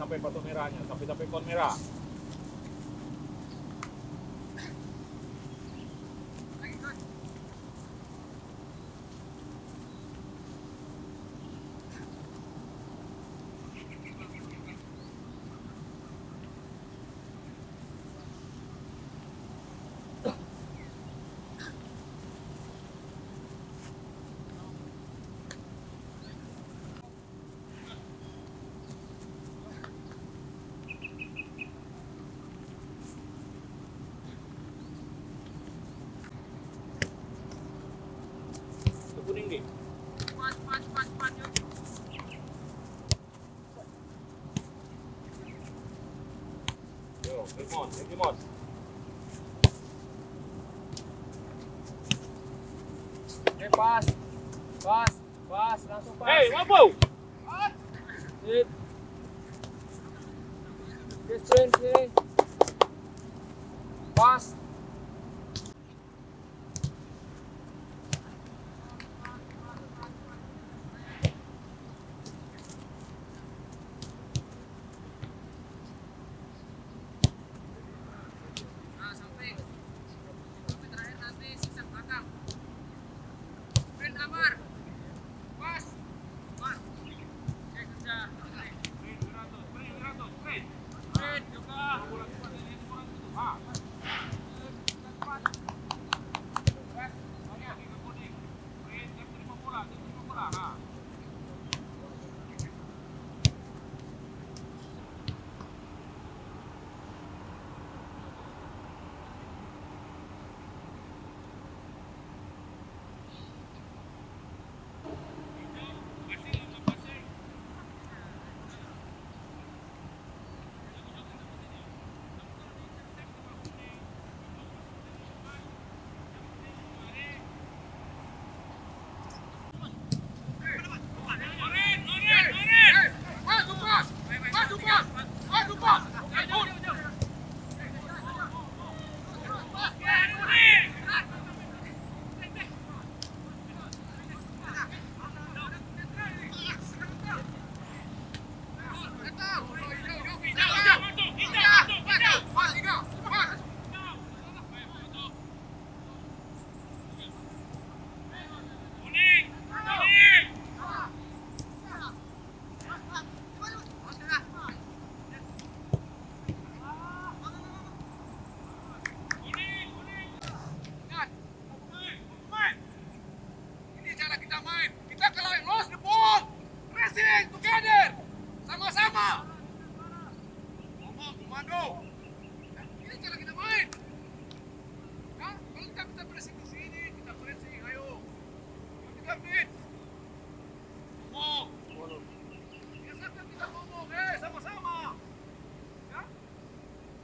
sampai patung merahnya, sampai kon merah. Kuning di. Pas yuk. Yo, Limon. Pas, langsung pas. Hey, mampu. Sip. Sprint sini. Pas. Nah, sampai terakhir nanti sisa belakang. Sprint Amar. Pas. Oke, kerja. Sprint juga. Ini cara kita main. Kita kalau lost the ball, racing together, sama-sama. Ngomong, komando. Ini cara kita main. Ya, kalau kita pressing di sini, kita pressing, ayo. 3 menit. Ngomong. Biasakan kita ngomong, sama-sama. Ya,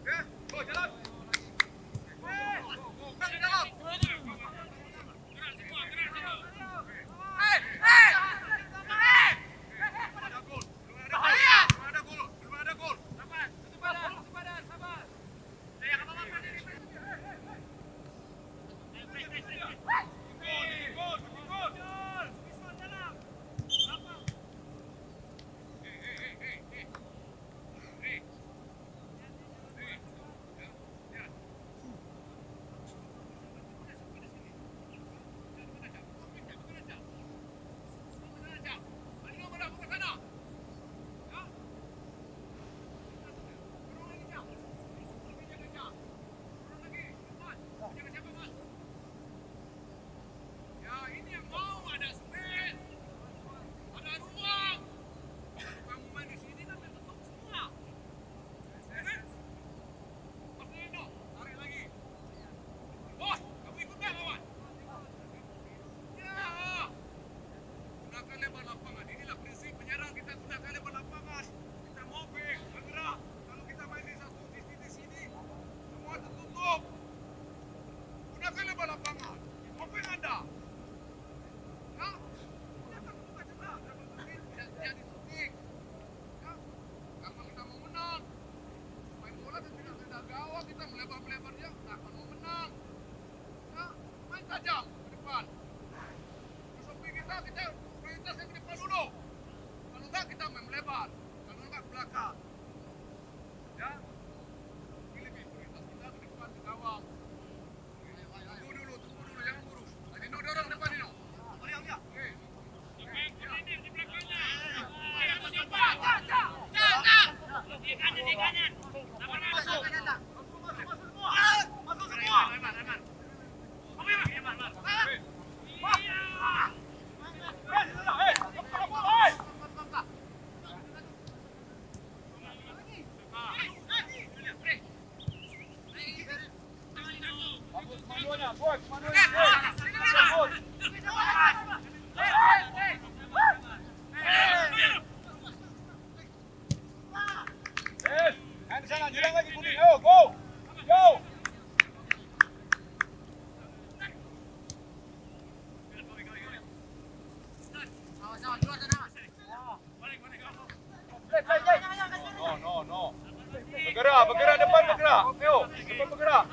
oke, go jalan. Go, jalan. Kita main melebar, kalau enggak ke belakang. Ya. Ini lebih prioritas kita ke depan ke gawang. Tunggu dulu, jangan buru. Nino dorong depan Nino. Oke. Komandonya, boy, komandonya, boy. Yes, hand sana, jalan lagi kuning. Ayo, go. Go. No. Bergerak depan bergerak. Ayo, depan bergerak.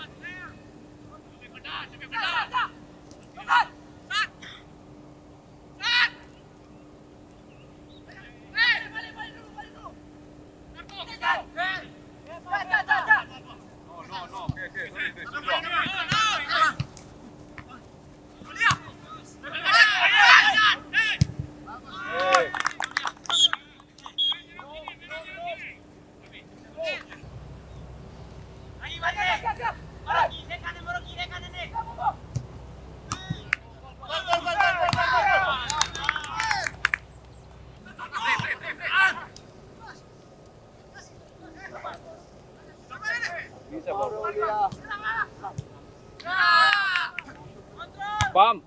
No. Okay. Sorry. Hey. Bisa, Bang. Pam.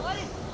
Free.